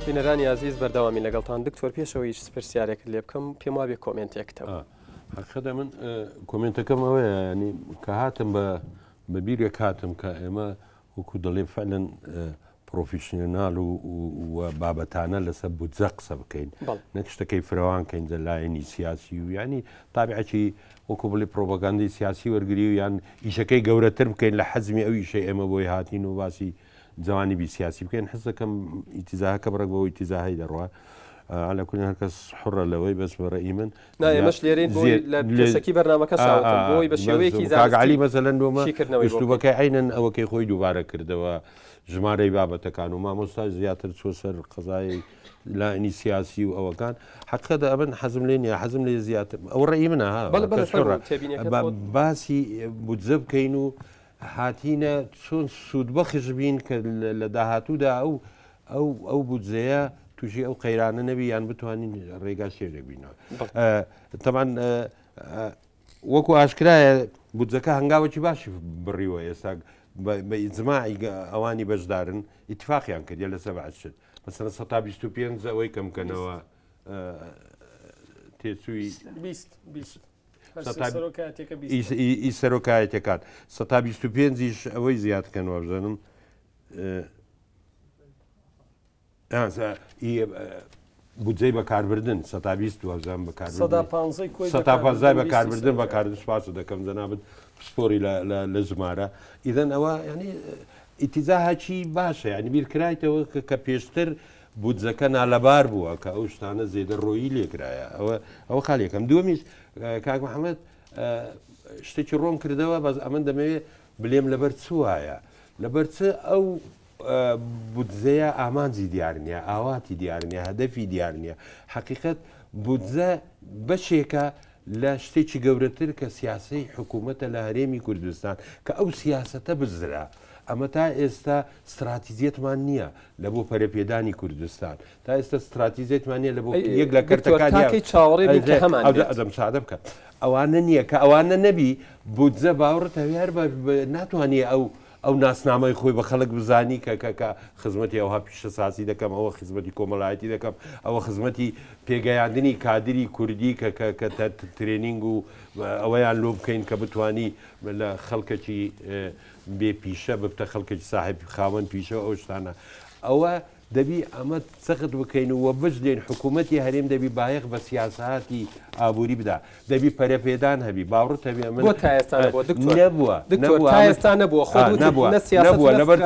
بینەرانی عزیز بەردەوامی لەگەڵتان دکتۆر پێشەوەی سپرسیارێک لێ بکەم پێم وابێ کۆمنتێکتەوە حقیقەتە من کۆمنتەکەم ئەوەیە ینی کە هاتم بە بیرێک هاتم کە ئێمە وەکو دەڵێ فعلەن پرۆفیشنال و بابەتانە لەسەر بودجە قسە بکەین نەک شتەکەی فراوانکەین لە لایەنی سیاسی و ینی تابعەتی وەکو بڵێ پرۆپاگاندەی سیاسی وەرگری و یان ئیشەکەی گەورەتر بکەین لە حەزمی ئەو ئیشەی ئێمە بۆی هاتین و باسی جوانی بی سیاسی بکەین حەز دەکەم ئیتیزاهەکە بڕێک بەوە ئیتیزاهی دەڕوا على كل هەرکەس حڕە لەوەی بەس بەڕێی من ئێمەش لێرەین لە پێشەکی بەرنامەکە ساوتم بۆی بە شێوەیەکی زانستی مەسەلەن دۆمە ئوسلوبەکەی عینەن ئەوەکەی خۆی دووبارە کردەوە ژمارەی بابەتەکان و مامۆستا زیاتر چۆ سەر قەزای لایەنی سیاسی و ئەوەکان حقیقەتە ئەبن حەزم لێ نیە حەزم لێ زیاتر ئەو ڕێی منە باسی بودجە بکەین و هاتینە چۆن سوودبەخش بین کە لە داهاتوودا ئەو بودجەیە تووشی ئەو قەیرانە نەبی یان بتوانین ڕێگا شێرێک بینەوە تەمان وەکو ئاشکرایە بودجەکە هەنگاوەکی باشی بڕیوە ئێستا بە ئیجماعی ئەوانی بەشدارن ئیتفاقیان کردە لە سەبعەت شت مەسەڵەن 125 ئەوەی کە بکەنەوە تێچووی ئی سەرۆکایەتەکان 125 ئەوەی زیادکەنەوە بزانم بودجەی بەکاربردن 120 بەکاربردن بەکار سپاس دەکەم جەنابەت پسپۆری لە ژمارە ئیدەن ئەوە ینی ئیتیزاهاچی باشە ینی بیرکرایتەوە کە پێشتر بودجەکە نالەبار بووە کە ئەو شتانە زێدە ڕۆیی لێکرایە ئەوە خاڵیەکەم دووەمیش کاک محەممەد شتێکی ڕۆم کردەوە بەس ئەمە دەمەوێت بلێم لەبەر چ وایە لەبەر چ ئەو بودجەیە ئامانجی دیار نییە ئاواتی دیار نییە هەدەفی دیار نییە حقیقت بودجە بەشێکە لە شتێکی گەورەتر کە سیاسی حکوومەتە لە هەرێمی کوردستان کە ئەو سیاسەتە بزرا ئەمە تا ئێستا استراتیزیەتمان نییە لە بۆ پەرەپێدانی کوردستان تا ئێستا استراتیزیەتمان نیە لە بۆ یەک لە کەرتەکانی چاوەڕێدەم سادە بکە ئەوانە نییە کە ئەوانە نەبی بودجە باوەڕ هەویار ناتوانێت ئەو ناسنامەی خۆی بە خەڵک بزانی کە خزمەتی ئەوها پیشە ساسی دەکەم ئەوە خزمەتی کۆمەڵایەتی دەکەم ئەوە خزمەتی پێگەیاندنی کادری کوردی کە ترێنینگ و ئەوەیان لۆ بکەین کە بتانی لە خەڵکەکی بێ پیشە ببتە خەڵکەکی ساحب خاوەن پیشە ئەو شتانە ئەوە دەبی ئەمە سەخت بکەین و وە بژدێن حکوومەتی هەرێم دەبی بایەق بە سیاسەتی ئابووری بدا دەبی پەرەپێدان هەبی باوڕت هەبی ئەمە نەبووە لەبەر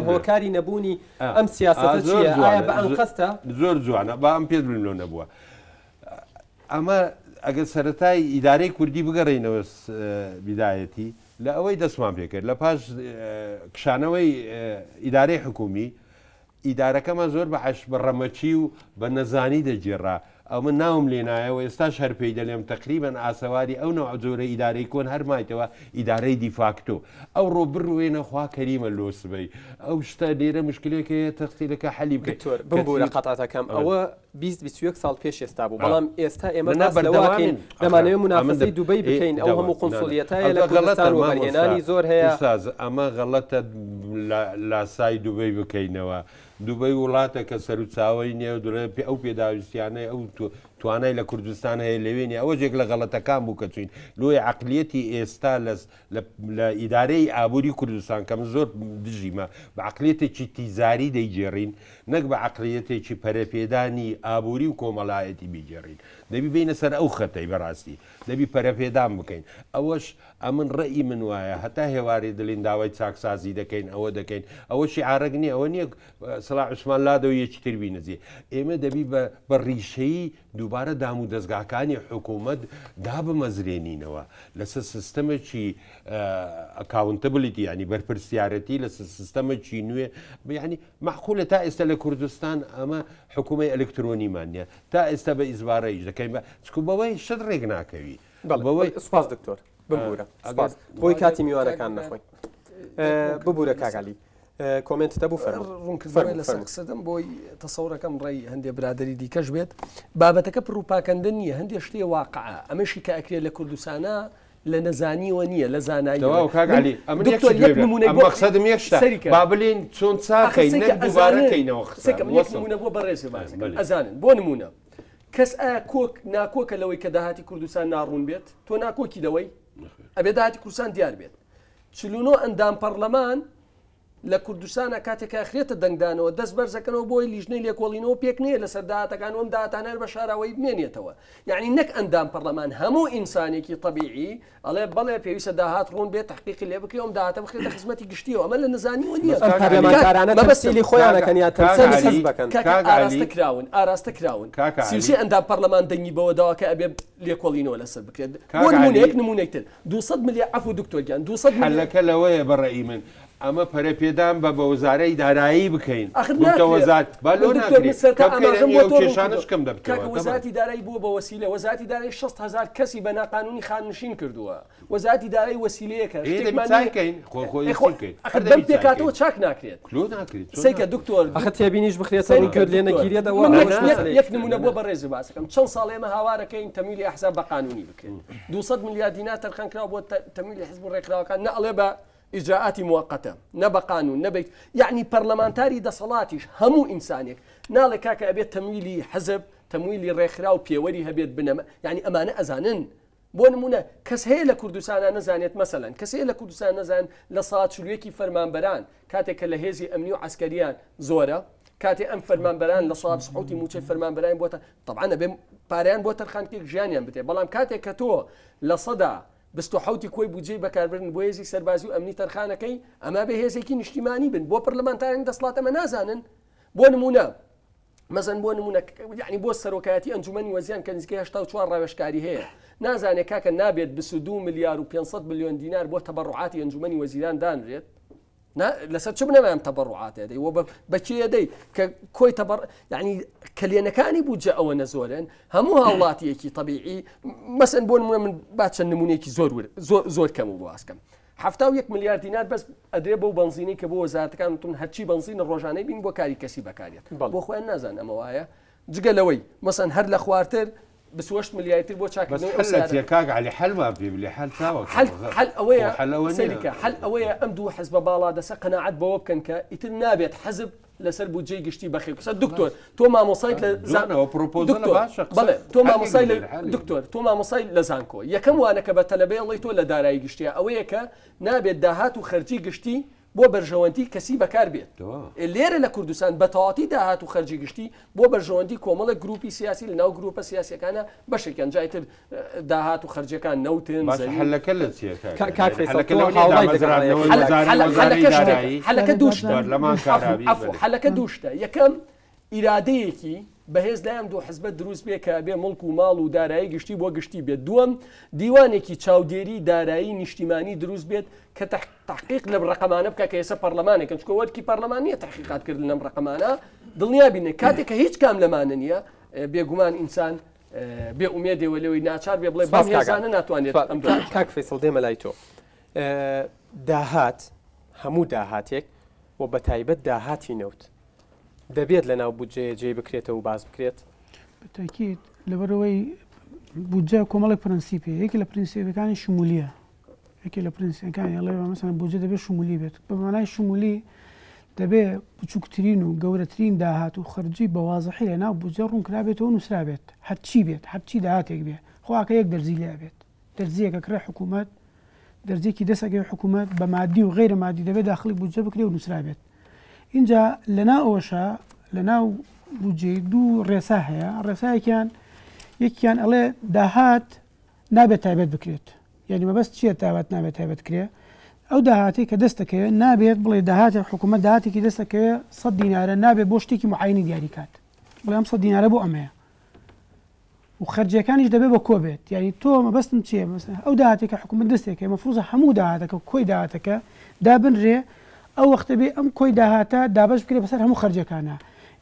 هۆکاری نەبوونی ئەم سیاسەتە چییە ئایا بە ئەم قەستە زۆر جوانە با ئەم پێ بڵێن نەبووە ئەمە ئەگەر سەرەتای ئیدارەی کوردی بگەڕێنەوە بیدایەتی لە ئەوەی دەستمان پێکرد لە پاش کشانەوەی ئیدارەی حکومی ئیدارەکەمان زۆر بە ڕەمەچی و بە نەزانی دەگێڕا ئەو من ناوم لێنایەوە ئێستاش هەر پێی دەلێم تقریبەن ئاسەواری ئەو نەوە جۆرە ئیدارەی کۆن هەرمایتەوە ئیدارەی دیفاکتۆ ئەو ڕۆ بڕوێنە خوا کەریمە لۆسبەی ئەو شتە لێرە مشکلێکەیە تەختیلەکە حەلی بکەیت بمبورە قەتاتەکەم ئەوە 20 ساڵ پێش ئێستا بوو بەڵام ئێستا ئێمە بەردەواکەین لەمانەوەی منافەسەی دوبەی بکەین ئەو هەموو قونسولیەتایە لە کوردستان و بەرهێنانی زۆر هەیە ئەمە غەڵەتە لاسای دوبەی بکەینەوە دوبەی وڵاتە کە سەر و چاوەی نیە دوێ ئەو پێداویستیانەی ئەو توانای لە کوردستان هەیە لەوێنێ ئەوە جێک لە غەڵەتەکان بوو کە چوین لۆی عقلیەتی ئێستا لە ئیدارەی ئابووری کوردستان کەم زۆر دژیمە بە عقلیەتێکی تیزاری دەیگێڕین نەک بە عقلیەتێکی پەرەپێدانی ئابووری و کۆمەڵایەتی بیگەڕین دەبی بینە سەر ئەو خەتەی بەڕاستی دەبی پەرەپێدان بکەین ئەوەش ئەمن ڕێی من وایە هەتا هێواری دڵین داوای چاکسازی دەکەین ئەوە دەکەین ئەوەشی عارەق نییە ئەوە نییە سەلاح عوسمان لادەوە یەکی تر بینەجێ ئێمە دەبی بە ڕیشەی دووبارە دام و دەستگاکانی حکوومەت دابمەزرێنینەوە لەسەر سیستەمێکی ئەکاونتبلیتی ینی بەرپرسیارەتی لەسەر سیستەمێکی نوێ ینی معقولە تا ئێستا لە کوردستان ئەمە حکوومەی ئەلکترۆنیمان نیە تا ئێستا بە ئیزبارەیش دەکەین چکو بەوەی شت ڕێک ناکەوی بەوەی سپاس دکتۆر ببوورە بۆی کاتی میوانەکان نەخۆین ببوورە کاگالی کۆمنتتە بوو ڕوونکردن لەسەر قسەدەم بۆی تەسەورەکەم ڕێی هەندێک برادری دیکەش بێت بابەتەکە پڕوپاکەندە نیە هەندێک شتێ واقعە ئەمەشی کە ئەکرێت لە کوردستانە لە نەزانیوە نییە لە زانایی مەقسەدم یەکشتا با بڵێن چۆن چاکەین دووبارەکەینەوە نمونە بۆ بەڕێزی بازەکەن ئەزانن بۆ نمونە کەس ئایا کۆک ناکۆکە لەوەی کە داهاتی کوردستان ناڕوون بێت تۆ ناکۆکی لەوەی ئەبێ داهاتی کوردستان دیار بێت 49 ئەندام پەرلەمان لە کوردستانە کاتێک ئەخرێتە دەنگدانەوە دەست بەرزەکەنەوە بۆی لیژنەی لێکۆڵینەوە پێک نییە لەسەر داهاتەکان ئەم داهاتانە بە شاراوەی بمێنێتەوە یعنی نەک ئەندام پەرلەمان هەموو ئینسانێکی طبیعی ئەڵێ بەڵێ پێویستە داهات ڕوون بێت تحقیقی لێ بکرێ ئەم داهاتە بخرێتە خزمەتی گشتیەوە ئەمە لە نەزانیوە نییە پەرلەمانتارانە تەمسیلی خۆیانەکەن یا تەمسیل بکەن ئاراستە کراون سیوسی ئەندام پەرلەمان دەنگی بەوە داوا کە ئەبێ لێکۆڵینەوە لەسەر بکرێت بۆ نمونەیەک نمونەیەکتر 200 ملیار عفو دکتۆرگیان 200 هەلەکە لەوەیە بەڕێی من ئەمە پەرەپێدان بە وەزارەی دارایی بکەین کێشانشکەم دەبکەوە وەزارەتی دارایی بووە بە وەسیلە وەزارەتی دارایی 6,000 کەسی بە ناقانونی خاننشین کردووە وەزارەتی دارایی وەسیلەیەکە پێکاتەوە چاک ناکرێت سیکە دکتۆر تێبینیش بخرێتەوە کرد لێ نەگیرێتەوە یەک نمونە بۆ بەڕێزی باسەکەم چەند ساڵ ئێمە هاوارەکەین تەمیلی ئەحزاب بە قانونی بکرێت 200 ملیار دینار تەرخانکراوە بۆ تەمیلی حزب ڕێکخراوەکان نەڵێ بە ئیجراءاتی موقتە نەبە قانون نەبێت یعنی پەرلەمانتاری دەسەڵاتیش هەموو ئینسانێک ناڵێ کاکە ئەبێت تەمویلی حزب تەمویلی ڕێکخرا و پێوەری هەبێت بنەمە یعنی ئەمانە ئەزانن بۆ نمونە کەس هەیە لە کوردستانە نەزانێت مەسەلەن کەس هەیە لە کوردستان نەزان لە ساڵ چلوێکی فەرمانبەران کاتێک کە لە هێزی ئەمنی و عسکەریان زۆرە کاتێ ئەم فەرمانبەران لە ساڵ سحوتی موچەی فەرمانبەران بۆتە طبعا ئەبێ پاریان بۆ تەرخانکێک ژیانیان بتێ بەڵام کاتێک کە تۆ لە سەدا 26 کۆی بودجێ بەکاربردن بۆ هێزی سەربازی و ئەمنی تەرخانەکەی ئەمە بە هێزێکی نیشتیمانی بن بۆ پەرلەمانتارانی دەسڵات ئەمە نازانن بۆ نمونە مەزەن بۆ نمونە یعنی بۆ سەرۆکایەتی ئەنجومەنی وەزیان کە نزیکەی 84 ڕاوێژکاری هەیە نازانێت کاکە نابێت 22 ملیار و 500 میلیۆن دینار بۆ تەبەڕوعاتی ئەنجومەنی وەزیران دانرێت لەسەر چ بنەمایان تەبەڕوعاتێ دەی وە بەچیە دەی کە کۆی تەبەڕ یعنی کلێنەکانی بوجە ئەوە نەزۆرن هەموو هاوڵاتیەکی طبیعی مەسەن بۆ نمونە من با چەند نمونەیەکی زۆر کەم و بواسکەم 71 ملیار دینار بەس ئەدرێ بەو بنزینی کە بۆ وەزارەتەکانتون هەرچی بنزینە ڕۆژانەی بین بۆ کاری کەسی بەکارێت بۆ خۆیان نازان ئەمە وایە جگە لەوەی مەسەن هەر لە خواردتر 28 ملیارتر بۆ چاکردنی حلوا بێ حل حل ئەوەیە ئەم دوو حزب باڵا دەسە قەناعەت بەوە بکەن کە ئیتر نابێت حزب لەسەر بودجەی گشتی بەخێر قسە دکتۆر تۆ مامۆسایت لە بەڵێ تۆ مامۆسای دکتۆر تۆ مامۆسای لە زانکۆ یەکەم وانەکە بە تەلەبەی ئەڵی تۆ لە دارایی گشتیە ئەوەیە کە نابێت داهات و خەرجی گشتی بۆ بەرژەوەندی کەسی بەکار بێت لێرە لە کوردستان بە تەواتی داهات و خەرجی گشتی بۆ بەرژەوەندی کۆمەڵە گروپی سیاسی لە ناو گروپە سیاسیەکانە بەشێکیان جایتر داهات و خەرجەکان نەوتن هەلەکە لە حەلەکە دووشتە یەکەم ئیرادەیەکی بەهێز لایەم دوو حزبە دروست بێ کە بێ مڵک و ماڵ و دارایی گشتی بۆ گشتی بێت دووەم دیوانێکی چاودێری دارایی نیشتیمانی دروست بێت کە تحقیق لە ڕقەمانە بکە کە ئێستا پەرلەمانێکن چکە وەرکی پەرلەمانیە تحقیقات کرد لەم ڕقەمانە دڵنیا بینێ کاتێک کە هیچ کام لەمانە نییە بێگومان ئینسان بێ ئومێدێەوە لەوەی ناچار بێ بڵێ بەم هێزانە ناتوانێت ئەم کاک فەیسڵ دێمە لای تۆ داهات هەموو داهاتێک و بە تایبەت داهاتی نەوت دەبێت لە ناو بودجێ جێ بکرێتەوە و باز بکرێت بەتاکید لەبەرەوەی بودجە کۆمەڵی پرەنسیپی یەکی لە پرینسیپەکانی شمولیە یەکی لە پرینسیپەکانی ئەڵێ مەسەڵەن بودجە دەبێت شمولی بێت بە مانای شمولی دەبێت بچووکترین و گەورەترین داهات و خەرجی بە وازەحی لە ناو بودجە ڕوونکرابێتەوە نووسرابێت هەرچی بێت هەرچی داهاتێک بێ خواکە یەک دەرزی لێ بێت دەرزیەکە کرا حکوومەت دەرزێکی دەسەگەی حکوومەت بە مادی و غیرە مادی دەبێت داخلی بودجە بکرێ و نووسرابێت اینجا لەنا ئەوەشە لە ناو بودجێ دوو ڕێسا هەیە ڕێسایەکیان یەکیان ئەڵێ داهات نابێت تایبەت بکرێت یعنی مەبەست چییە تایبەت نابێت تایبەت کرێ ئەو داهاتی کە دەستەکەوێت نابێت بڵێ داهاتی حکوومەت داهاتێکی دەستەکەوێت 100 دینارە نابێت بۆ شتێکی معینی دیاری کات بڵێ ئەم 100 دینارە بۆ ئەمەیە و خەرجیەکانیش دەبێت بە کۆ بێت یعنی تۆ مەبەستم چییە مەسەڵەن ئەو داهاتی کە حکوومەت دەستێکە مەفروضە هەموو داهاتەکە کۆی داهاتەکە دابنرێ ئەو وەختە بێ ئەم کۆی داهاتە دابش بکرێ بەسەر هەموو خەرجەکانە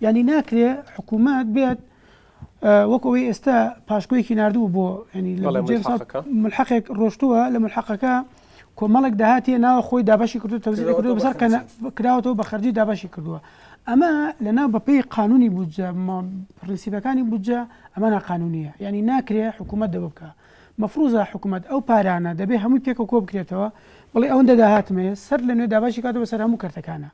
یعنی ناکرێ حکوومەت بێت وەکەوەی ئێستا پاشکۆیەکی نردوو بۆ ینی ملحقێک ڕۆشتووە لە ملحقەکە کۆمەڵێک داهاتیە ناوە خۆی دابشی کردو تەوزیع کردو بەسەر کراوەتەوە بە خەرجی دابشی کردووە ئەمە لەناو بەپێی قانونی بودجە پرینسیپەکانی بودجە ئەمە ناقانونیە یعنی ناکرێ حکوومەت دەوە بکە مەفروضە حکوومەت ئەو پارانە دەبێ هەمووی پێکە کۆ بکرێتەوە بڵێ ئەوەندە داهاتمەیە سەر لە نوێ داباشی کاتەوە سەر هەموو کەرتەکانە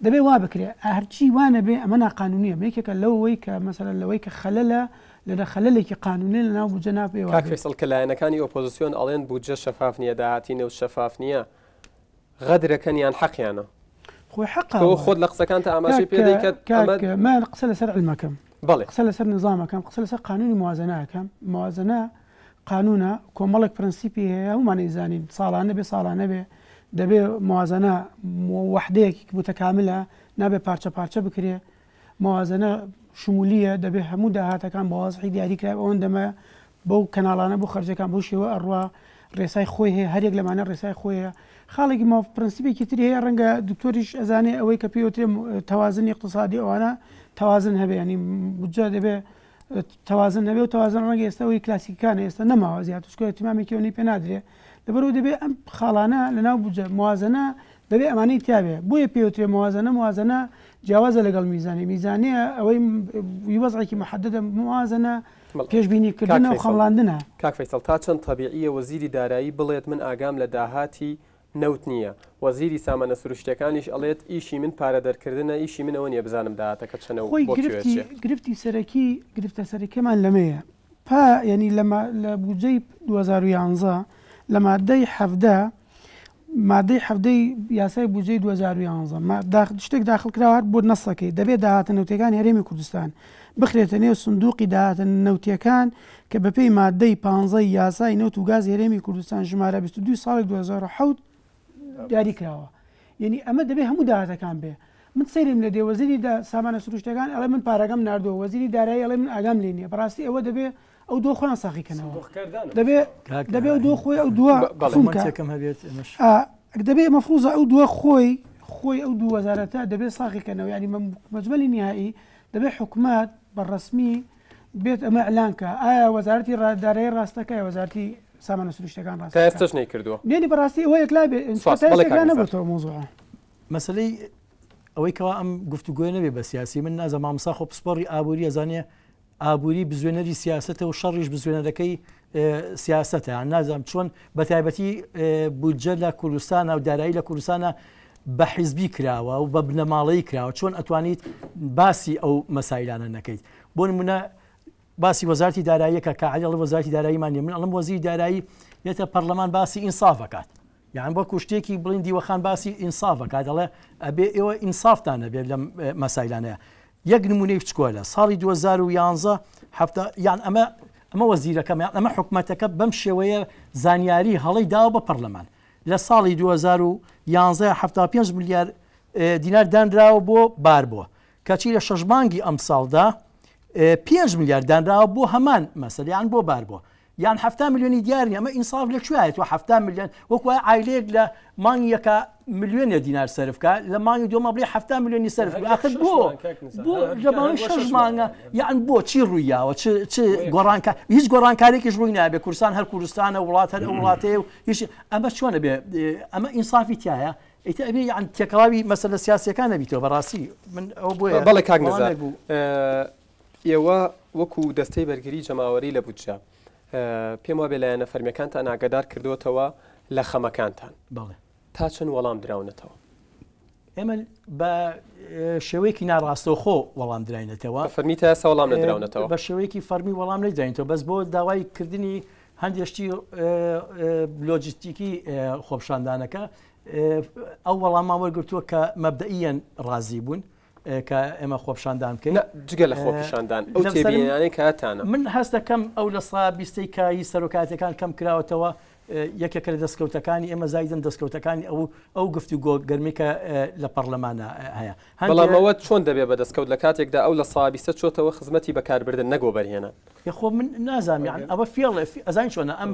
دەبێ وا بکرێ هەرچی وانە بێ ئەمە ناقانونیە یەکێکە لەوەی کە مەسەلەن لەوەی کە خەلەلە لە خەلەلێکی قانونی لەناو بودجە ناپێوە کاک فیصل کە لایەنەکانی ئۆپۆزیسیۆن ئەڵێن بودجە شەفاف نییە داهاتی نەوت شەفاف نییە غەدرەکەنیان حەقیانە خۆی حەقا خۆت لە قسەکانتە ئاماژەی پێ دەیکەت من قسە لەسەر علمەکەم بەڵێ قسە لەسەر نظامەکەم قسە لەسەر قانونی موازنەکەم موازنە قانونە کۆمەڵێک پرەنسیپی هەیە هەمومانەی زانین ساڵانە بێ ساڵانە بێ دەبێ موازنە وحدەیەکی متەکاملە نابێ پارچە پارچە بکرێ موازنە شمولیە دەبێ هەموو داهاتەکان بە وازحی دیاریکرا ئەوەندەمە بەو کەناڵانە بۆ خەرجەکان بۆ شێوە ئەڕوا ڕێسای خۆی هەیە هەرێک لەمانە ڕێسای خۆیە خاڵێکی ماوە پرەنسیپێکی تری هەیە ڕەنگە دکتۆریش ئەزانێ ئەوەی کە پێوترێ تەوازن اقتصادی ئەوانە تەوازن هەبێ ینی بودجە دەبێ تەوازن هەبێ و تەوازن ڕەنگە ئێستاەوەی کلاسیکانە ئێستا نەماوە زیاتر تیمامێکیەوەی پێ نادرێ لەبەرەوە دەبێ ئەم خاڵانە لەناو بودجە موازنە دەبێ ئەمانەی تیاابێ بۆیە پێوترێ موازنە جیاوازە لەگەڵ میزانی میزانەیە ئەوەی وەزعێکی محددە موازنە پێشبینیکردنە و خەڵاندنە کاک فەیسەڵ تا چەند تەبیعیە وەزیری دارایی بڵێت من ئاگام لە داهاتی نەوت نییە وەزیری سامانە سروشتەکانیش ئەڵێت ئیشی من پارە دەرکردنە ئیشی منەوە نیە بزانم داهاتەکە چەنە خۆی گرفتی سەرەکی گرفتە سەرەکەمان لەمەیە ینی لە بودجەی 2011 لە مادەی مادەی حەفدەی یاسای بودجەی 2011 شتێک داخلکراوە بۆ نەسەکەی دەبێت داهاتە نەوتەکانی هەرێمی کوردستان بخرێتە نێو سندوقی داهاتە نەوتیەکان کە بەپێی مادەی 15 یاسای نەوت و گاز هەرێمی کوردستان ژمارە 22 ساڵی 2007 دیاری کراوە یعنی ئەمە دەبێت هەموو داهاتەکان بێ من سەیرم لە دێوەزیری سامانە سروشتەکان ئەڵێ من پارەکەم نردووە وەزیری دارایی ئەڵێ من ئاگام لێ نییە بەڕاستی ئەوە دەبێت ئەو دۆ خۆیان ساقیکەنەوە دەبێت دۆ خۆی ئەو دووە دەبێت مەفروضە ئەو دووە خۆی ئەو دوو وەزارەتە دەبێت ساقیکەنەوە ینی مەجمەلی نهایی دەبێت حکوومەت بەڕسمی بێت ئەمە ئەلانکە ئایا وەزارەتی دارایی ڕاستەکە وەزارەتی سامانە سروشتەکان ڕاست ئێستش نەیکردووە نێنی بەڕاستی ئەوە یەکلا نەبێتەوە مۆزوع مەسلەی ئەوەی کەوا ئەم گفتوگوۆی نەبێ بە سیاسی من نازە مامسا خۆ پسپۆڕی ئابووری ئەزانێ ئابووری بزوێنەری سیاسەتە و شەڕیش بزوێنەرەکەی سیاسەتە نازانم چۆن بە تایبەتی بودجە لە کوردستانە و دارایی لە کوردستانە بە حیزبی کراوە و بە بنەماڵەی کراوە چۆن ئەتوانیت باسی ئەو مەسایلانە نەکەیت بۆ نمونە باسی وەزارەتی داراییەکە کە عەلی وەزارەتی داراییمان من ئەڵم وەزیری دارایی دێتە پەرلەمان باسی ئینسافەکات یان بۆ کوشتێکی بڵین دیوەخان باسی ئینسافەکات دەڵێ ئەبێ ئێوە ئینسافتانە بێت لە مەسایلانەیە یەک نمونەی بچکۆلە ساڵی 2011 یان ئەمە وەزیرەکەم ئەمە حکوومەتەکە بەم شێوەیە زانیاری هەڵی داوە بە پەرلەمان لە ساڵی 2011 75 ملیار دینار دانراوە بۆ بار بووە کەچی لە شەش مانگی ئەم ساڵدا 5 ملیار دانراوە بۆ هەمان مەسەلیان بۆ بار بووە یان 7 میلیۆنی دیارنی ئەمە ئینساف لەکوێیت و 7 میلیۆن وەکوە عایلەیەک لە مانگیەکە ملیۆنە دینار سەرفکە لە مانگی دووەمە بڵێ 7 میلیۆنی سەرف آخر بۆ لەماوەی 6 مانگە یان بۆ چی ڕوویاوە چ گۆڕانکە هیچ گۆڕانکارێکیش ڕووی نابێ کوردستان هەر کوردستانە وڵات هەر وڵاتەیە و هیچ ئەمە چۆنە بێ ئەمە ئینسافی تایە ئیتە ئەبێ یان تێکەڵاوی مەسەلە سیاسیەکان نەبیتەوە بەڕاستی من ئەو بۆیە بەڵێ کاک نزار ئێوە وەکو دەستەی بەرگری جەماوەری لە بودجە پێم وابێ لایەنە فەرمیەکانتان ئاگادار کردوتەوە لە خەمەکانتان بەڵێ تا چەند وەڵام دراونەتەوە ئێمە بە شێوەیەکی ناڕاستەوە خۆ وەڵام درراینێتەوە فەرمی تا ئێستا وەڵام نەدراونەتەوە بە شێوەیەکی فەرمی وەڵام نەدراینەوە بەس بۆ داوای کردنی هەندێشتی لۆجستیکی خۆپشاندانەکە ئەو وەڵامان وەرگرتووە کە مەبدەئیەن ڕازی بوون کە ئێمە خۆپشاندان بکەین جگە لە خۆپشاندان ئەو تێبینانەی کاتانە من هەست دەکەم ئەو لە سا 20ی کایی سەرۆکاتەکان کەم کراوەتەوە یەکێکە لە دەستکەوتەکانی ئێمە زایدن دەستکەوتەکانی ئەو گفتوگۆ گەرمیکە لە پەرلەمانە هەیە بەڵامەوە چۆن دەبێت بە دەستکەوت لە کاتێکدا ئەو لە سا 20 چۆتەوە خزمەتی بەکاربردن نەگۆ بەرهێنان خۆ من نازانم ئەوە فێڵ ئەزان چۆنە ئەم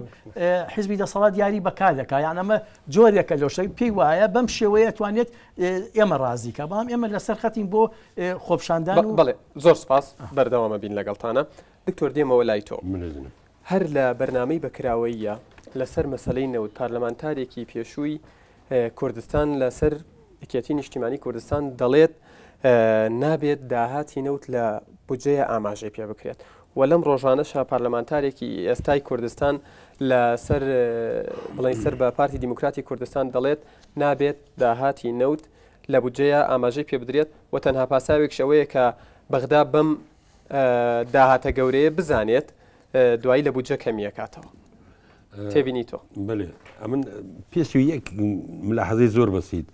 حیزبی دەسەڵات دیاری بەکار دەکا یان ئەمە جۆرێکە لەشەی پێی وایە بەم شێوەیە توانێت ئێمە ڕازیکە بەڵام ئێمە لەسەر خەتین بۆ خۆپشاندان بڵێ زۆر سپاس بەردەوامە بین لەگەڵتانە دکتۆر دێمەوە لای تۆ هەر لە بەرنامەی بەکراوەیە لەسەر مەسلەی نەوت پارلەمانتارێکی پێشووی کوردستان لەسەر یەکێتی نیشتیمانی کوردستان دەڵێت نابێت داهاتی نەوت لە بودجەیە ئاماژەی پێ بکرێت و لەم ڕۆژانەشە پارلەمانتارێکی ئێستای کوردستان لەسەر بڵین سەر بە پارتی دیموکراتی کوردستان دەڵێت نابێت داهاتی نەوت لە بودجەیە ئاماژەی پێ بدرێت و تەنها پاساوێک شەوەیە کە بەغدا بەم داهاتە گەورەیە بزانێت دوایی لە بودجە کەمیەکاتەوە تێبینی تۆ بڵێ ئەمن پێشوی یەک ملاحەزەی زۆر بەسیت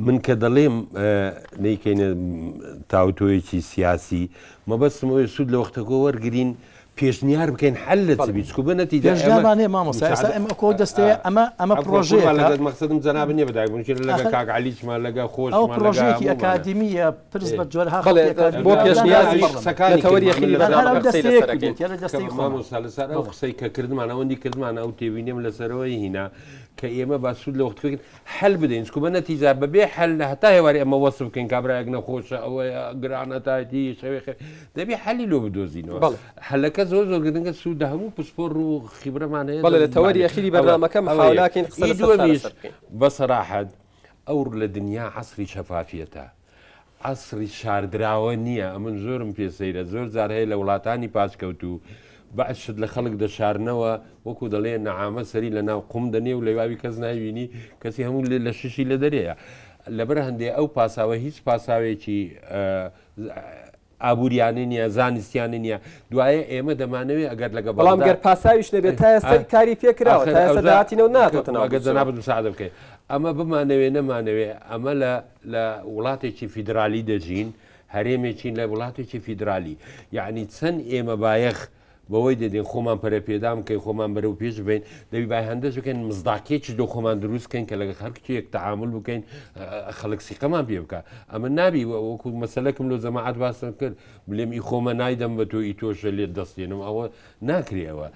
من کە دەڵێم نەیکەینە تاوتۆیەکی سیاسی مەبەستمەوەی سوود لە وەختەکە وەرگرین پێشنیار بکەین حل لە چبیت کو بنەتی دەژدامانێ مامۆستا ئێستا ئەمە کۆ دەستەیە ئەمە پرۆژەیە مەقسەدم جەناب نییە بەداگ بنکرد لەگە کاک علیچمان لەگە خۆش ئەو پرۆژەیەکی ئەکادمیە پرس بە جۆرها بۆ پێشنیازی تەوەری یەخیلی مامۆستا لەسەر ئەو قسەی کە کردمان ئەوەندی کردمان ئەو تێبینێم لەسەرەوەی هینا کە ئێمە باسوود لە وەختەکەین حل بدەین کو بە نەتیجا بەبێ حل لە هەتا هێواری ئەمە وەسف بکەین کابراەک نەخۆشە ئەوەیە گرانەتایەتی شەوێ دەبێ حەلی لۆ بدۆزینەوە حلەکە زۆر زۆر گرنگە سوودە هەموو پسپۆر و خیبرەمان هەیە بەڵێ لە تەوەری یەخیلی بەرنامەکەم حاولاکەین دووەمیش بەسەراحەت ئەو لە دنیا عەسری شەفافیەتە عەسری شاردراوە نییە ئەمن زۆرم پێسەیرە زۆر جار هەیە لە وڵاتانی پاشکەوت و بەعشت لە خەڵک دەشارنەوە وەکو دەڵێ نەعامە سەری لە ناو قوم دەنێ و لەواوی کەس ناوینی کەسی هەموو لە ششی لە دەرەیە لەبەر هەندێ ئەو پاساوە هیچ پاساوێکی ئابوووریانە نیە زانستیانە نییە دوایە ئێمە دەمانەوێت ئەگەر لەگە بەڵام گەر پاساویش نەبێت تا ئێستا کاری پێکراوە تا ئێستا داهاتینەوە ناتوانێت جەنابەت مساعدە بکەیت ئەمە بمانەوێ نەمانەوێ ئەمە لە وڵاتێکی فیدرالی دەژین هەرێمێکین لە وڵاتێکی فیدرالی یعنی چەند ئێمە بایەخ بەوەی دەدەین خۆمان پەرەپێدام بکەین خۆمان بەرەو پێش بین دەبی بای هەندەش بکەین مزداکێکی دۆ خۆمان دروستکەین کە لەگە خەرکی یەک تەعامل بکەین خەڵک سیقەمان پێ بکە ئەمە نابی وەکو مەسەلەکم لە جەماعەت باسم کرد بلێم ئی خۆمە نایدەم بە تۆ ئی تۆشە لێت دەستێنم ئەوە ناکرێەوە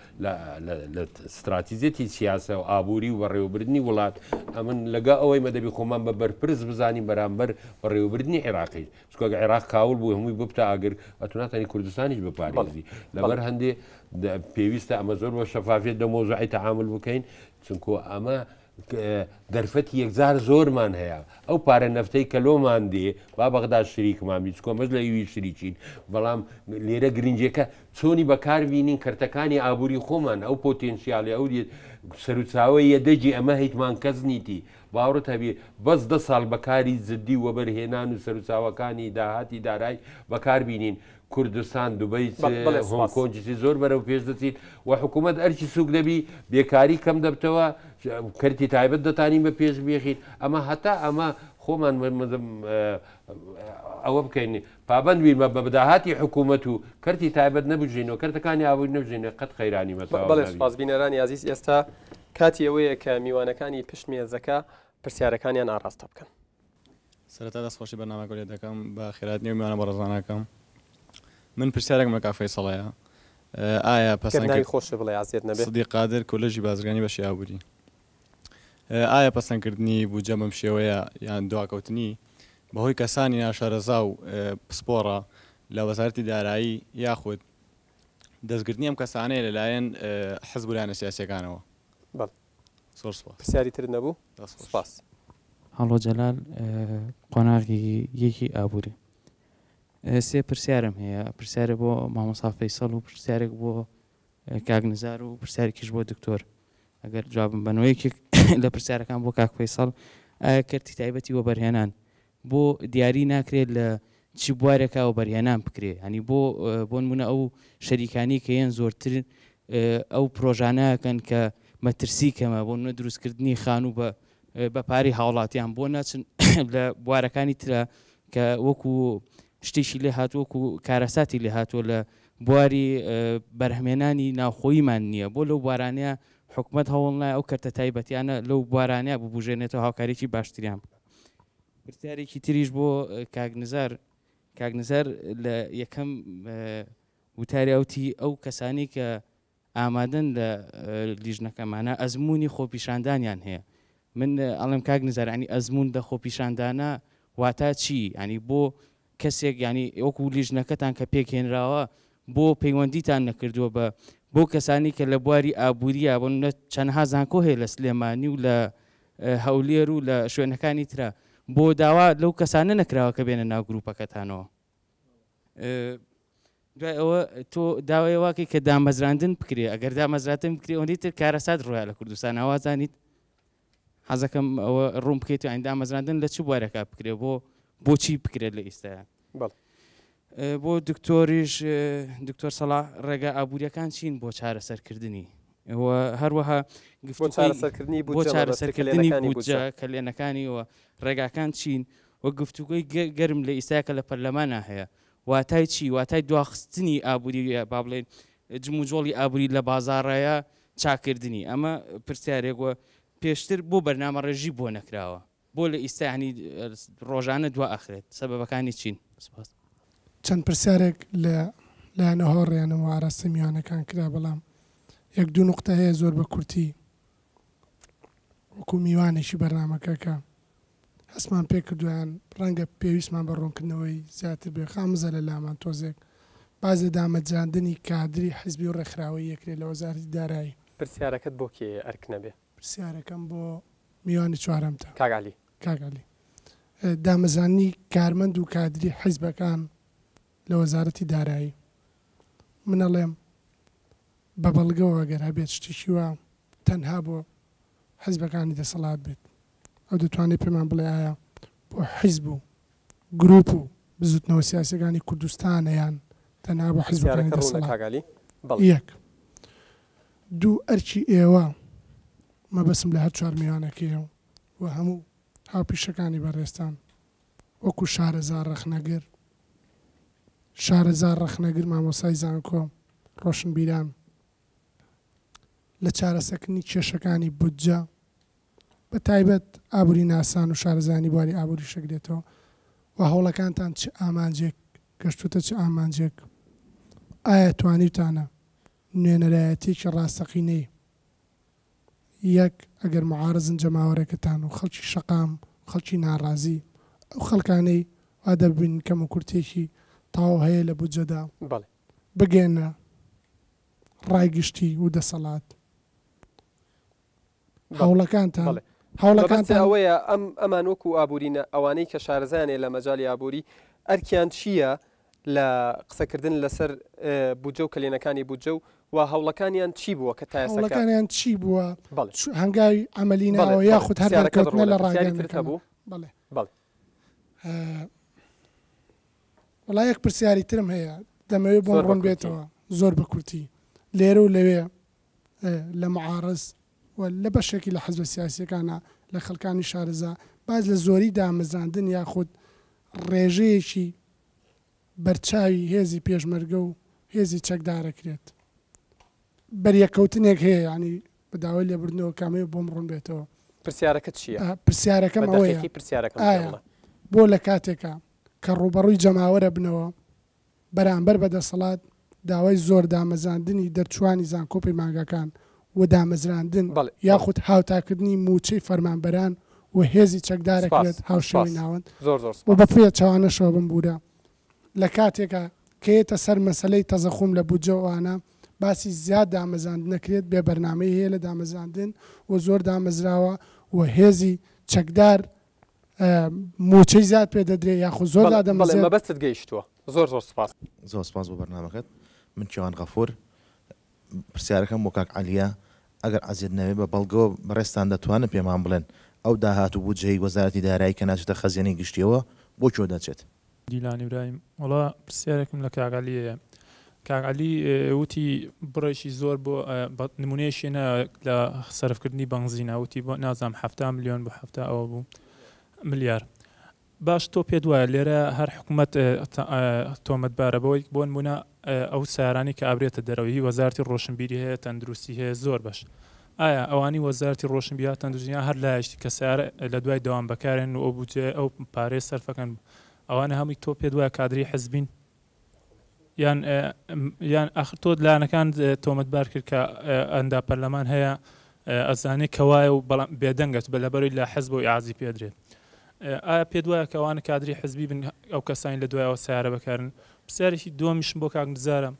لە استراتیزیەتی سیاسە و ئابووری و بەڕێوەبردننی وڵات ئەمن لەگە ئەوەی مە دەبی خۆمان بە بەرپرس بزانین بەرامبەر بەڕێوەبردننی عێراقی چکۆگە عێراق کاول بوو هەمووی ببتە ئاگر ئەتوناتانی کوردستانیش بپارێزی لەبەر هەندێ پێویستە ئەمە زۆر بە شەفافێت دە مۆزوعی تەعامل بکەین چونکۆ ئەمە دەرفەتی یەکجار زۆرمان هەیە ئەو پارە نەفتەی کەلۆمان دێ با بەغدا شریکمان بیت کۆمەش لە ئیوی شریکین بەڵام لێرە گرنجەکە چۆنی بەکاربیینین کەرتەکانی ئابووری خۆمان ئەو پۆتێنسیالی ئەو سەرچاوی یەدەجی ئەمە هیچمان کەس نیتی باوڕت هەبێ بەس 10 ساڵ بەکاری زدی و بەرهێنان و سەرچاوەکانی داهاتی دارای بەکاربیینین کوردستان دوبەی هۆنکۆنجی زۆر بەرەو پێش دەچیت و حکوومەت ئەرچی سوک دەبی بێکاری کەم دەبتەوە کەرتی تایبەت دەتانین بە پێش بێخیت ئەمە هەتا ئەمە خۆمان ئەوە بکەین پابندوین بە بەداهاتی حکوومەت و کەرتی تایبەت نەبژینەوە کەرتەکانی ئاوی نەبژینە قەت خەیرانی مەسپاسبینەرانی عزیز ئێستا کاتی ئەوەیە کە میوانەکانی پشت مێزەکە پرسیارەکانیان ئاڕاستە بکەن سەرەتا دەستخۆشی بەرنامەکە لێ دەکەم بە خێراتنی و میوانە بەڕێزانەکەم من پرسیارێکم لە کافەی سەڵەیە ئایا پەسەندی خۆش بڵێ ئازیێت نەبێت سەدی قادر کۆلێژی بازرگانی بەشی ئابووری ئایا پەسەندکردنی بودجە بەم شێوەیە یان دواکەوتنی بەهۆی کەسانی ناشارەزا و پسپۆڕە لە وەزارەتی دارایی یاخود دەستگرتنی ئەم کەسانەیە لەلایەن حزب و لایەنە سیاسیەکانەوە پرسیاری تر نەبوو سپاس هەڵۆ جەلال قۆناغی یەکی ئابووری سێ پرسیارم هەیە پرسیارە بۆ مامۆستا فەیسەڵ و پرسیارێک بۆ کاک نزار و پرسیارێکیش بۆ دکتۆر ئەگەر جوابم بنەوەیەکی لە پرسیارەکان بۆ کاک فەیسەڵ ئایا کەرتی تایبەتی وە بەرهێنان بۆ دیاری ناکرێت لە چی بوارێکا و بەرهێنان بکرێ هەنی بۆ نمونە ئەو شەریکانی کە هێن زۆرتر ئەو پرۆژانەکەن کە مەترسی کەمە بۆ نمونە دروستکردنی خانوو بە پاری هاوڵاتیان بۆ ناچن لە بوارەکانی ترە کە وەکو شتێکی لێ هاتووەکو کارەساتی لێ هاتووە لە بواری بەرهمێنانی ناوخۆیمان نییە بۆ لەو بوارانەیە حکوومەت هەوڵ نایە ئەو کەرتە تایبەتیانە لەو بوارانەیە ببوژێنێتەوە هاوکارێکی باشتریان بکە پرسیارێکی تریش بۆ کاک نزار لە یەکەم وتاری ئەوتی ئەو کەسانی کە ئامادەن لە لیژنەکەمانە ئەزمموی خۆپیشاندانیان هەیە من ئەڵم کاک نزارانی ئەزمون دە خۆپیشاندانە واتە چی ینی بۆ کەسێک ینی ئەوکو لیژنەکەتان کە پێکهێنراوە بۆ پەیوەندیتان نەکردووە بۆ کەسانی کە لە بواری ئابووریە بۆ چەندها زانکۆ هەیە لە سلێمانی و لە هەولێر و لە شوێنەکانی ترە بۆ داوا لەو کەسانە نەکراوە کە بێنە ناو گروپەکەتانەوە دوای ئەوە تۆ داوای واکەی کە دامەزراندن بکرێ ئەگەر دامەزراتن بکرێ ئەوەی تر کارەسات ڕۆیە لە کوردستان ئاوازانیت حەزەکەم ئەوە ڕوون بکەیت و دامەزراندن لە چ بوارەکە بکرێ بۆچی بکرێت لە ئێستاە بۆ دکتۆریش دکتۆر سەڵاح ڕێگا ئابوووریەکان چین بۆ چارەسەرکردنی هەروەها بۆ چارەسەرکردنی بودجە کەلێنەکانیەوە ڕێگاکان چین وە گفتوگوی گەرم لە ئیساکە لە پەرلەمانە هەیە واتای چی واتای دواخستنی ئابووری با بڵێن جموجۆڵی ئابووری لە بازاڕایە چاکردنی ئەمە پرسیارێکوە پێشتر بۆ بەرنامە ڕێژی بۆ نەکراوە بۆ لە ئیسانی ڕۆژانە دوا ئەخرێت سەبەبەکانی چین سپاس چەند پرسیارێک لە لایەنەوە ڕێنەوە ئاراستە میوانەکان کرا بەڵام یەک دوو نقطە هەیە زۆر بە کورتی وەکو میوانێکی بەرنامەکە کە هەستمان پێ کردویان ڕەنگە پێویستمان بە ڕوونکردنەوەی زیاتر بێ خامزە لە لامان تۆزێک باز لە دامەجاندنی کادری حیزبی و ڕێکخراوەی یەکرێت لە وەزارەتی دارایی پرسیارەکەت بۆ کێ ئەرک نەبێ پرسیارەکەم بۆ میوانی چوارەمتە کاگالی دامەزانی کارمەند و کادری حیزبەکان لە وەزارەتی دارایی منەڵێم بە بەڵگەوە ئەگەر هەبێت شتێکی وە تەنها بۆ حیزبەکانی دەسەڵات بێت ئەو دەتوانێت پێمان بڵێ ئایا بۆ حیزب و گروپ و بزوتنەوە سیاسەکانی کوردستانەیان تەنها بۆ حیزبەکانی دەسەڵات یەک دوو ئەرکی ئێوە مەبەسم لە هەر چوار میوانەکەیە و هەموو هاوپیشەکانی بەڕێستان وەکو شارەزار ڕەخنەگر شارەزار ڕەخنەگر مامۆسای زانکۆ ڕۆشنبیران لە چارەسەکردنی کێشەکانی بودجە بە تایبەت ئابووری ناسان و شارەزانی بواری ئابووری شەکرێتەوە و هەوڵەکانتان چ ئامانجێک گەشتوتە چ ئامانجێک ئایا توانیتانە نوێنەرایەتێکی ڕاستەقینەی یەک ئەگەر معارزن جەماوەرەکەتان و خەڵکی شەقام خەڵکی ناڕازی ئەو خەڵکانەی وا دەبین کەم و کورتێکی تاو هەیە لە بودجەدا بگەێنە ڕایگشتی و دەسەڵات هەوڵەکانتان ئەوەیە ئەمان وەکو ئابوورینە ئەوانەی کە شارەزانێ لە مەجای ئابووری ئەرکیان چییە لە قسەکردن لەسەر بودجە و کلێنەکانی بودجە و هەوڵەکانیان چی بووە کە هەوڵەکانیان چی بووە هەنگاوی ئەمەلینەوە یاخود هەر دەرکەوتنە لە ڕاگەیەنەکە بوو وڵای یەک پرسیاری ترم هەیە دەمەوێت بۆم ڕوون بێتەوە زۆر بە کورتی لێرە و لەوێ لە معارز و لە بەشێکی لە حەزبە سیاسیەکانە لە خەڵکانی شارەزا باز لە زۆری دامەزراندن یاخود ڕێژەیەکی بەرچاوی هێزی پێشمەرگە و هێزی چەکدارەکرێت بەریەکەوتنێک هەیە ینی بەداوای لێبوردنەوە کامەیە بۆم ڕوون بێتەوە پرسیارەکەت چییە؟ پرسیارەکەم ئەوەیە بۆ لە کاتێکە کە ڕوبەڕووی جەماوەرە بنەوە بەرامبەر بەدەسەڵات داوای زۆر دامەزراندنی دەرچوانی زانکۆپی مانگەکان و دامەزراندن یاخود هاوتاکردنی موچەی فەرمانبەران و هێزی چەکدارەکرێت هاوشێوی ناوەند و بە پێ چاوانەشەوە بم بوورە لە کاتێکە کەیتە سەر مەسلەی تەزەخوم لە بودجەوانە باسی زیاد دامەزاند نەکرێت بێ بەرنامەی هەیە لە دامەزاندن و زۆر دامەزراوە و هێزی چەکدار موچەی زیاد پێ دەدرێت یاخود زۆر مەبەستت گەیشتووە زۆر سپاس زۆر سپاس بۆ بەرنامەکەت من کێوان غەفور پرسیارەکەم بۆ کاک عەلیە ئەگەر عەزیز نەوێ بە بەڵگەوە بەڕێستان دەتوانن پێمان بڵێن ئەو داهاتوو بودجەی وەزارەتی دارایی کە ناچێتە خەزیێنەی گشتیەوە بۆ چۆ دەچێت دیلان ئیبراهیم وڵا پرسیارێکم لە کاک عەلیەیە کاک عەلی وتی بڕێکی زۆر بۆ نمونەیەشێنە لە سەرفکردنی بەنزینە وتی بۆ نازام 7 ملیۆن بۆ 7 ئەوە بوو ملیار باش تۆ پێت وایە لێرە هەر حکوومەت تۆمەتبارە بەوەی بۆ نمونە ئەو سیارانی کە ئابرێتە دەرەوەی وەزارەتی ڕۆشنبیری هەیە تەندروستی هەیە زۆر باش ئایا ئەوانی وەزارەتی ڕۆشنبیری تەندروستیان هەر لایشتی کە سیارە لە دوای دەوام بەکارێن و ئەو بودجێ ئەو پارەی سەرفەکەن ئەوانە هەمووی تۆ پێت وایە کادری حزبین یان ئاخر تۆ لایەنەکان تۆمەتبار کرد کە ئەندا پەرلەمان هەیە ئەزانێ کەوایە و بەڵام بێدەنگەت بە لەبەرەوەی لە حەزب و ئیعازی پێدرێت ئایا پێت وایە کەوانە کادری حزبی بن ئەو کەسانی لە دوایەوە سیارە بەکارن پرسیارێکی دووەمیشم بۆ کاکنزارە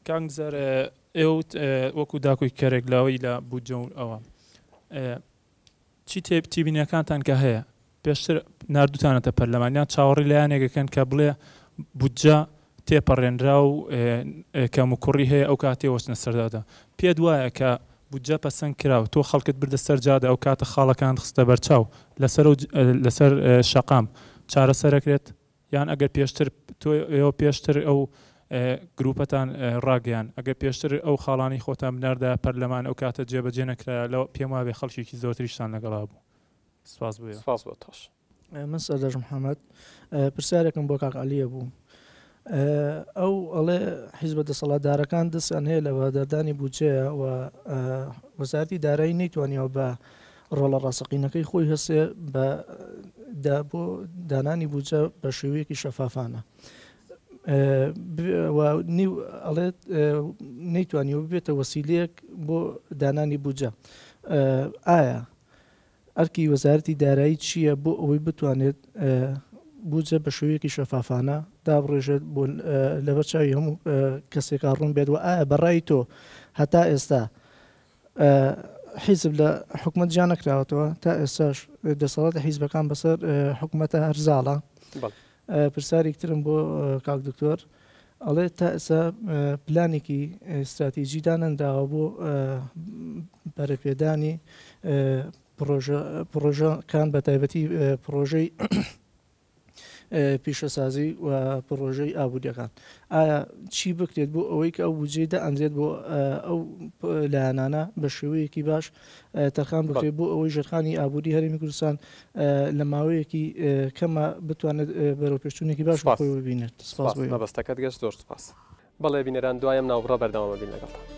کاکنزار ئێوت وەکو داکۆی کەرێکلاوەی لە بودجە و ئەوە چی تیبینەکانتان کە هەیە پێشتر نردوتانەتە پەرلەمانیان چاوەڕی لایەنێکەکەن کە بڵێ بودجە تێپەڕێنرا و کەم و کوڕی هەیە ئەو کاتێ وەچنە سەردادا پێت وایە کە بودجە پەسەند کراوە تۆ خەڵکت بردە سەر جادە ئەو کاتە خاڵەکان خستە بەرچاو لەسەر شەقام چارەسەرەکرێت یان ئەگەر پێشتر تۆ ئێوە پێشتر ئەو گروپەتان ڕاگەیان ئەگەر پێشتر ئەو خاڵانی خۆتان بناردا پەرلەمان ئەو کاتە جێبەجێ نەکرا لەو پێم وابێ خەڵکیێکی زۆرتریشتان لەگەڵا بوو سپاس بووە سپاس بۆ تۆش من سەردەژ محەممەد پرسیارێکم بۆ کاکعالیە بوو ئەو ئەڵێ حیزبە دەسەڵاتدارەکان دەستیان هەیە لە بەدەردانی بودجەیە و وەزارەتی دارایی نەیتوانیەوە بە ڕۆڵە ڕاستەقینەکەی خۆی هەسێ بۆ دانانی بودجە بە شێوەیەکی شەفافانە ئەڵێت نەیتوانیەوە ببێتە وەسیلەیەک بۆ دانانی بودجە ئایا ئەرکی وەزارەتی دارایی چییە بۆ ئەوەی بتوانێت بودجە بە شێوەیەکی شەفافانە دابڕێژێت بۆ لەبەرچاوی هەموو کەسێکا ڕوون بێت و ئایا بەڕای تۆ هەتا ئێستا حیزب لە حکومەت جا نەکراوەتەوە تا ئێستاش دەسەڵاتە حیزبەکان بەسەر حکومەتە هەرزاڵە پرسیارێکترم بۆ کاک دکتۆر ئەڵێ تا ئێستا پلانێکی استراتیژی دانەنداوە بۆ بەرەپێدانی پرۆژەکان بە تایبەتی پرۆژەی پیشەسازی و پرۆژەی ئابوووریەکان ئایا چی بکرێت بۆ ئەوەی کە ئەو بودجەی ئەندرێت بۆ ئەو لایەنانە بە شێوەیەکی باش تەرخان بکرێت بۆ ئەوەی ژێرخانی ئابووری هەرێمی کوردستان لە ماوەیەکی کەمە بتوانێت بەرەو پێشچوونێکی باش خۆی ببینێت سپاس مەبەستەکەت گەشت زۆر سپاس بەڵێ بینەران دوایم ناوڕە بەردەوامە بین لەگەڵ